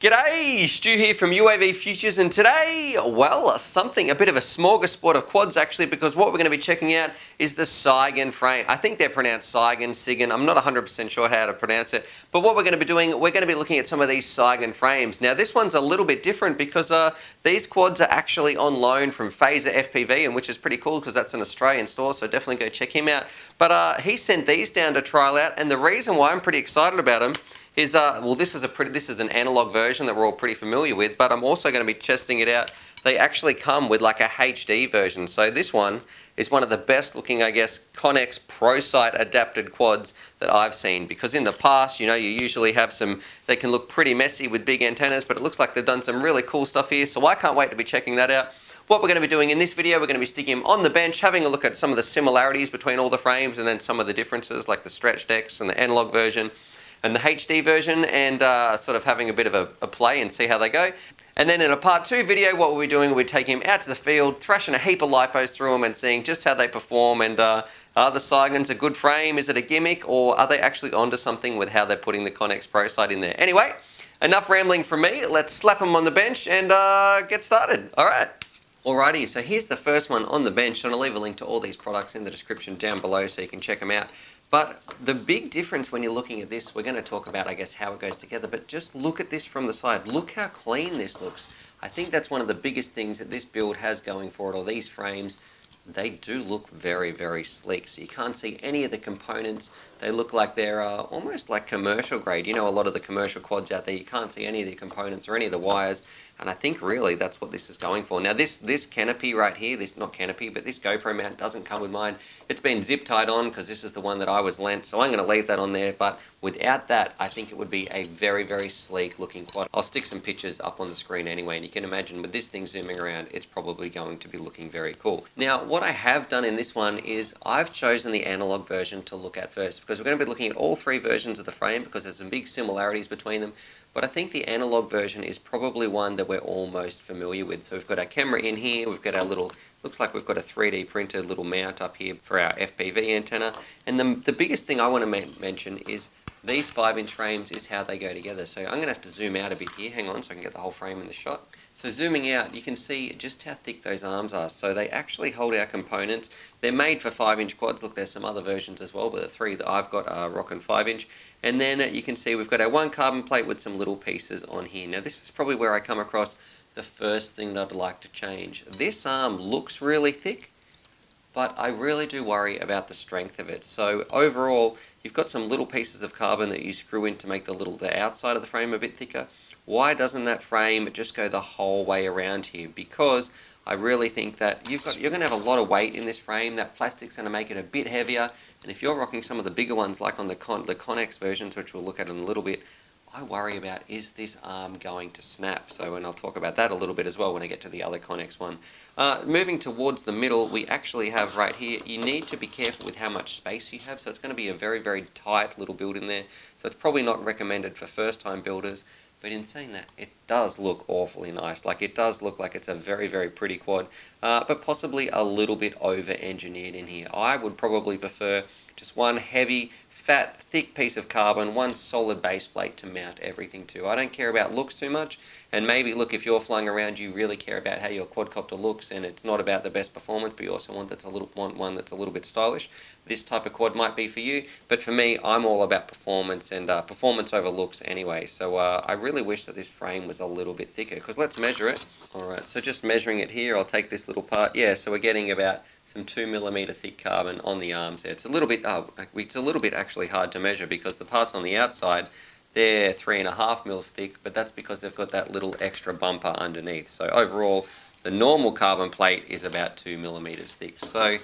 G'day, Stu here from UAVfutures, and today, well, a bit of a smorgasbord of quads actually, because what we're going to be checking out is the Sigan frame. I think they're pronounced Sigan, I'm not 100% sure how to pronounce it, but what we're going to be doing, we're going to be looking at some of these Sigan frames. Now this one's a little bit different because these quads are actually on loan from Phaser FPV, and which is pretty cool because that's an Australian store, so definitely go check him out. But he sent these down to trial out, and the reason why I'm pretty excited about them is, well, this is an analog version that we're all pretty familiar with, but I'm also going to be testing it out. They actually come with like a HD version. So this one is one of the best looking, I guess, Connex ProSight adapted quads that I've seen. Because in the past, you know, you usually have they can look pretty messy with big antennas, but it looks like they've done some really cool stuff here. So I can't wait to be checking that out. What we're going to be doing in this video, we're going to be sticking them on the bench, having a look at some of the similarities between all the frames and then some of the differences like the stretch decks and the analog version and the HD version, and sort of having a bit of a play and see how they go. And then in a part 2 video, what we'll be doing, we'll be taking them out to the field, thrashing a heap of lipos through them and seeing just how they perform, and are the Sigans a good frame, is it a gimmick, or are they actually onto something with how they're putting the Connex ProSight in there. Anyway, enough rambling from me, let's slap them on the bench and get started. Alright. Alrighty, so here's the first one on the bench, and I'll leave a link to all these products in the description down below so you can check them out. But the big difference when you're looking at this, we're going to talk about, I guess, how it goes together, but just look at this from the side. Look how clean this looks. I think that's one of the biggest things that this build has going for it, or these frames. They do look very, very sleek. So you can't see any of the components. They look like they're almost like commercial grade. You know, a lot of the commercial quads out there, you can't see any of the components or any of the wires. And I think really that's what this is going for. Now this canopy right here, not canopy, but this GoPro mount doesn't come with mine. It's been zip tied on because this is the one that I was lent. So I'm going to leave that on there. But without that, I think it would be a very, very sleek looking quad. I'll stick some pictures up on the screen anyway. And you can imagine with this thing zooming around, it's probably going to be looking very cool. Now, what I have done in this one is I've chosen the analog version to look at first, because we're going to be looking at all three versions of the frame because there's some big similarities between them. But I think the analog version is probably one that we're all most familiar with. So we've got our camera in here, we've got our little, looks like we've got a 3D printed little mount up here for our FPV antenna. And the biggest thing I want to mention is these 5-inch frames is how they go together. So I'm going to have to zoom out a bit here, hang on, so I can get the whole frame in the shot. So zooming out, you can see just how thick those arms are. So they actually hold our components. They're made for 5-inch quads. Look, there's some other versions as well, but the 3 that I've got are rocking 5-inch. And then you can see we've got our one carbon plate with some little pieces on here. Now this is probably where I come across the first thing that I'd like to change. This arm looks really thick, but I really do worry about the strength of it. So overall, you've got some little pieces of carbon that you screw in to make the outside of the frame a bit thicker. Why doesn't that frame just go the whole way around here? Because I really think that you're going to have a lot of weight in this frame. That plastic's going to make it a bit heavier. And if you're rocking some of the bigger ones, like on the Connex versions, which we'll look at in a little bit, I worry about, is this arm going to snap? So, and I'll talk about that a little bit as well when I get to the other Connex one. Moving towards the middle, we actually have right here, you need to be careful with how much space you have. So it's going to be a very, very tight little build in there. So it's probably not recommended for first-time builders. But in saying that, it does look awfully nice. Like, it does look like it's a very, very pretty quad, but possibly a little bit over-engineered in here. I would probably prefer just one heavy, fat, thick piece of carbon, one solid base plate to mount everything to. I don't care about looks too much, and maybe, look, if you're flying around, you really care about how your quadcopter looks, and it's not about the best performance, but you also want one that's a little bit stylish. This type of quad might be for you, but for me, I'm all about performance, and performance over looks anyway. So I really wish that this frame was a little bit thicker, because let's measure it. Alright, so just measuring it here, I'll take this little part. Yeah, so we're getting about some 2mm thick carbon on the arms there. It's a little bit actually hard to measure, because the parts on the outside, they're 3.5mm thick, but that's because they've got that little extra bumper underneath. So overall, the normal carbon plate is about 2mm thick. So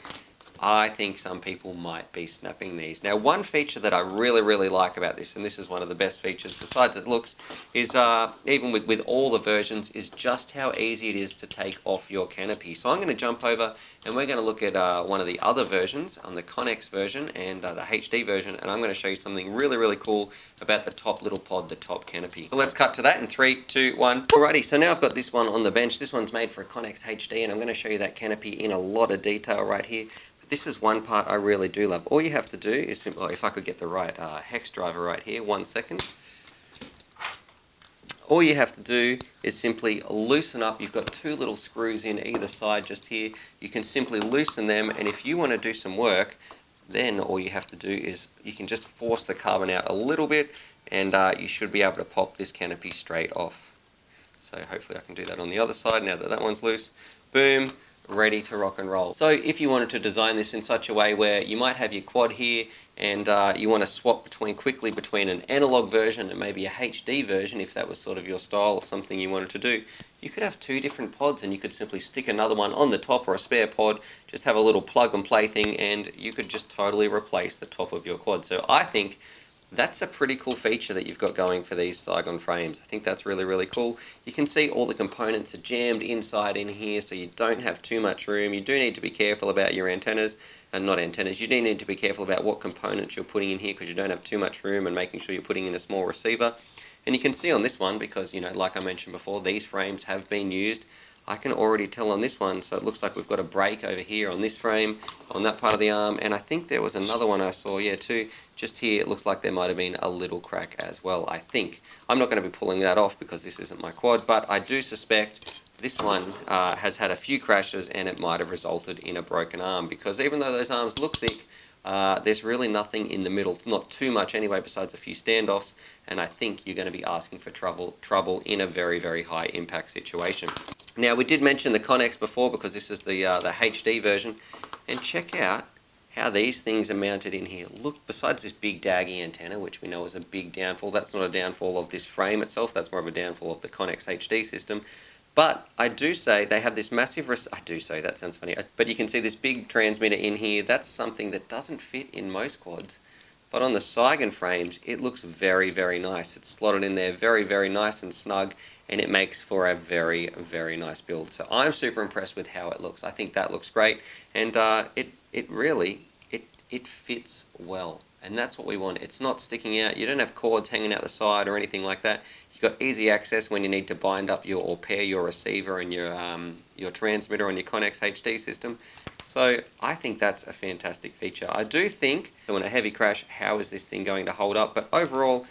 I think some people might be snapping these. Now, one feature that I really, really like about this, and this is one of the best features besides it looks, is even with all the versions, is just how easy it is to take off your canopy. So I'm going to jump over and we're going to look at one of the other versions, on the Connex version and the HD version, and I'm going to show you something really, really cool about the top little pod, the top canopy. So let's cut to that in 3, 2, 1. Alrighty, so now I've got this one on the bench. This one's made for a Connex HD, and I'm going to show you that canopy in a lot of detail right here. This is one part I really do love. All you have to do is simply, if I could get the right hex driver right here, 1 second. all you have to do is simply loosen up. You've got two little screws in either side just here. You can simply loosen them, and if you want to do some work, then all you have to do is you can just force the carbon out a little bit, and you should be able to pop this canopy straight off. So hopefully I can do that on the other side now that that one's loose. Boom. Ready to rock and roll. So if you wanted to design this in such a way where you might have your quad here and you want to swap quickly between an analog version and maybe a HD version, if that was sort of your style or something you wanted to do, you could have two different pods and you could simply stick another one on the top or a spare pod, just have a little plug and play thing, and you could just totally replace the top of your quad. So I think that's a pretty cool feature that you've got going for these Sigan frames. I think that's really, really cool. You can see all the components are jammed inside in here, so you don't have too much room. You do need to be careful about your antennas, and not antennas, you do need to be careful about what components you're putting in here because you don't have too much room, and making sure you're putting in a small receiver. And you can see on this one, because, you know, like I mentioned before, these frames have been used. I can already tell on this one, so it looks like we've got a break over here on this frame, on that part of the arm, and I think there was another one I saw, yeah, too. Just here, it looks like there might have been a little crack as well, I think. I'm not going to be pulling that off because this isn't my quad, but I do suspect this one has had a few crashes and it might have resulted in a broken arm, because even though those arms look thick, there's really nothing in the middle, not too much anyway, besides a few standoffs, and I think you're going to be asking for trouble in a very, very high impact situation. Now, we did mention the Connex before because this is the HD version, and check out how these things are mounted in here. Look, besides this big daggy antenna, which we know is a big downfall, that's not a downfall of this frame itself, that's more of a downfall of the Connex HD system. But I do say they have this massive, I do say, that sounds funny, but you can see this big transmitter in here. That's something that doesn't fit in most quads. But on the Sigan frames, it looks very, very nice. It's slotted in there very, very nice and snug, and it makes for a very, very nice build. So I'm super impressed with how it looks. I think that looks great, and it really fits well. And that's what we want. It's not sticking out. You don't have cords hanging out the side or anything like that. You've got easy access when you need to bind up or pair your receiver and your transmitter on your Connex HD system. So I think that's a fantastic feature. I do think that when a heavy crash, how is this thing going to hold up? But overall,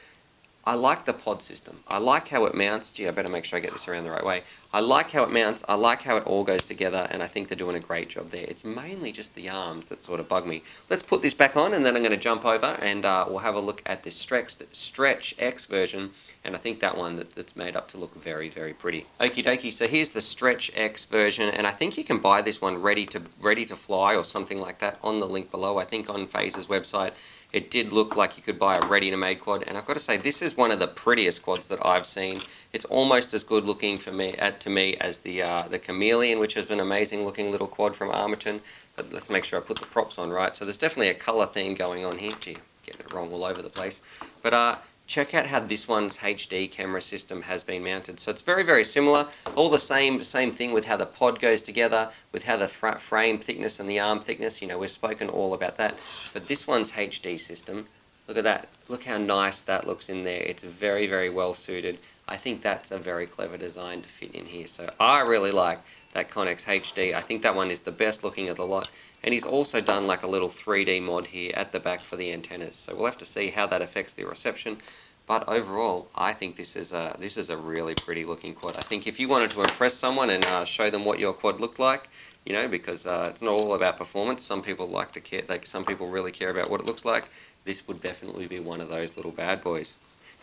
I like the pod system. I like how it mounts. Gee, I better make sure I get this around the right way. I like how it mounts. I like how it all goes together, and I think they're doing a great job there. It's mainly just the arms that sort of bug me. Let's put this back on, and then I'm going to jump over, and we'll have a look at the Stretch X version, and I think that one that's made up to look very, very pretty. Okie dokie, so here's the Stretch X version, and I think you can buy this one ready to fly or something like that on the link below. I think on Phase's website, it did look like you could buy a ready-to-made quad, and I've got to say, this is one of the prettiest quads that I've seen. It's almost as good looking to me as the Chameleon, which has been an amazing looking little quad from Armaton. But let's make sure I put the props on right. So there's definitely a color theme going on here. Gee, getting it wrong all over the place. But check out how this one's HD camera system has been mounted. So it's very, very similar. All the same thing with how the pod goes together, with how the frame thickness and the arm thickness, you know, we've spoken all about that. But this one's HD system, look at that. Look how nice that looks in there. It's very, very well suited. I think that's a very clever design to fit in here. So I really like that Connex HD. I think that one is the best looking of the lot. And he's also done like a little 3D mod here at the back for the antennas. So we'll have to see how that affects the reception. But overall, I think this is a really pretty looking quad. I think if you wanted to impress someone and show them what your quad looked like, you know, because it's not all about performance. Some people like to care. Some people really care about what it looks like. This would definitely be one of those little bad boys.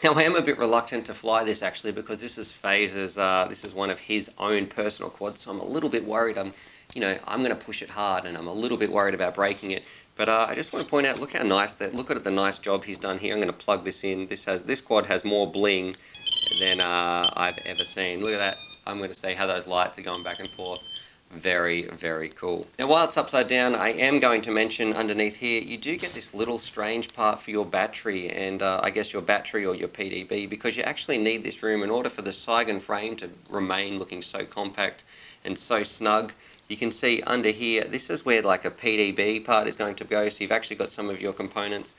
Now, I am a bit reluctant to fly this actually because this is Phase's. This is one of his own personal quads, so I'm a little bit worried. I'm going to push it hard, and I'm a little bit worried about breaking it. But I just want to point out, look how nice that. Look at the nice job he's done here. I'm going to plug this in. This quad has more bling than I've ever seen. Look at that. I'm going to say how those lights are going back and forth. Very, very cool. Now, while it's upside down, I am going to mention underneath here, you do get this little strange part for your battery, and I guess your battery or your PDB, because you actually need this room in order for the Sigan frame to remain looking so compact and so snug. You can see under here, this is where like a PDB part is going to go, so you've actually got some of your components.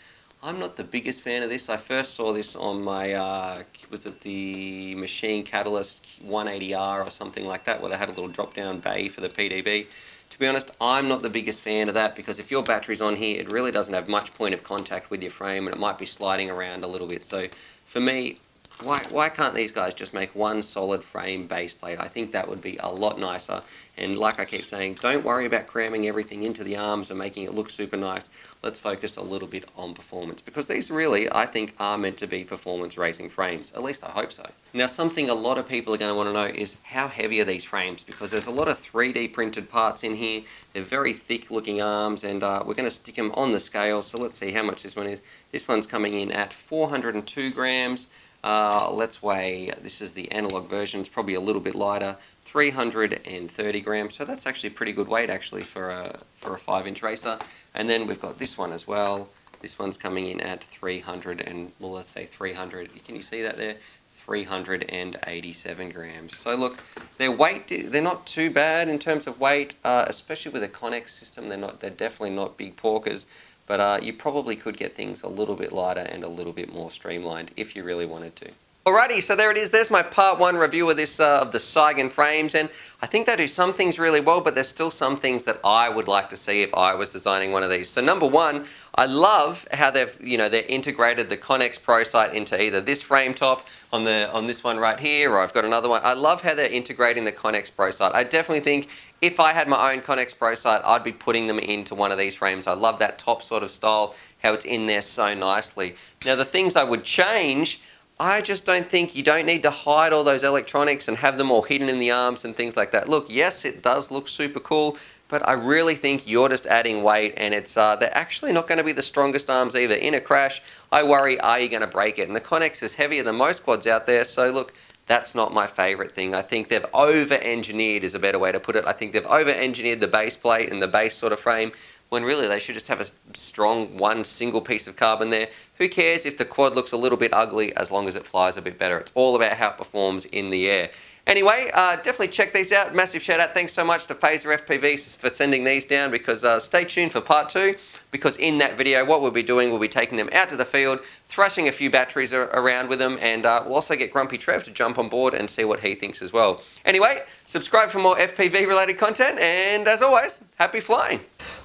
I'm not the biggest fan of this. I first saw this on my, was it the Machine Catalyst 180R or something like that, where they had a little drop-down bay for the PDB. To be honest, I'm not the biggest fan of that, because if your battery's on here, it really doesn't have much point of contact with your frame, and it might be sliding around a little bit. So for me, Why can't these guys just make one solid frame base plate? I think that would be a lot nicer. And like I keep saying, don't worry about cramming everything into the arms and making it look super nice. Let's focus a little bit on performance, because these really, I think, are meant to be performance racing frames. At least I hope so. Now, something a lot of people are going to want to know is how heavy are these frames, because there's a lot of 3D printed parts in here. They're very thick looking arms, and we're going to stick them on the scale. So let's see how much this one is. This one's coming in at 402 grams. Let's weigh, this is the analog version, it's probably a little bit lighter, 330 grams, so that's actually pretty good weight actually for a 5-inch racer. And then we've got this one as well. This one's coming in at 300 and, well, let's say 300, can you see that there? 387 grams. So look, their weight, they're not too bad in terms of weight, especially with a Connex system. They're definitely not big porkers. But you probably could get things a little bit lighter and a little bit more streamlined if you really wanted to. Alrighty, so there it is. There's my part 1 review of this of the Sigan frames, and I think they do some things really well, but there's still some things that I would like to see if I was designing one of these. So number 1, I love how they've they're integrated the Connex Pro sight into either this frame top on this one right here, or I've got another one. I love how they're integrating the Connex Pro sight. I definitely think if I had my own Connex Pro sight, I'd be putting them into one of these frames. I love that top sort of style, how it's in there so nicely. Now the things I would change, I just don't think you don't need to hide all those electronics and have them all hidden in the arms and things like that. Look, yes, it does look super cool, but I really think you're just adding weight, and it's they're actually not going to be the strongest arms either. In a crash, I worry, are you going to break it? And the Connex is heavier than most quads out there, so look, that's not my favorite thing. I think they've over-engineered is a better way to put it. I think they've over-engineered the base plate and the base sort of frame, when really they should just have a strong one single piece of carbon there. Who cares if the quad looks a little bit ugly as long as it flies a bit better? It's all about how it performs in the air. Anyway, definitely check these out. Massive shout out. Thanks so much to Phaser FPV for sending these down, because stay tuned for part 2, because in that video what we'll be doing, we'll be taking them out to the field, thrashing a few batteries around with them, and we'll also get Grumpy Trev to jump on board and see what he thinks as well. Anyway, subscribe for more FPV related content, and as always, happy flying.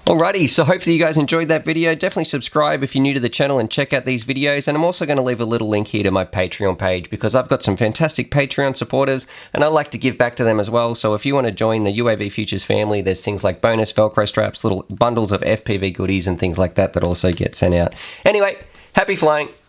Alrighty, so hopefully you guys enjoyed that video. Definitely subscribe if you're new to the channel and check out these videos. And I'm also going to leave a little link here to my Patreon page, because I've got some fantastic Patreon supporters and I like to give back to them as well. So if you want to join the UAVfutures family, there's things like bonus Velcro straps, little bundles of FPV goodies and things like that that also get sent out. Anyway, happy flying.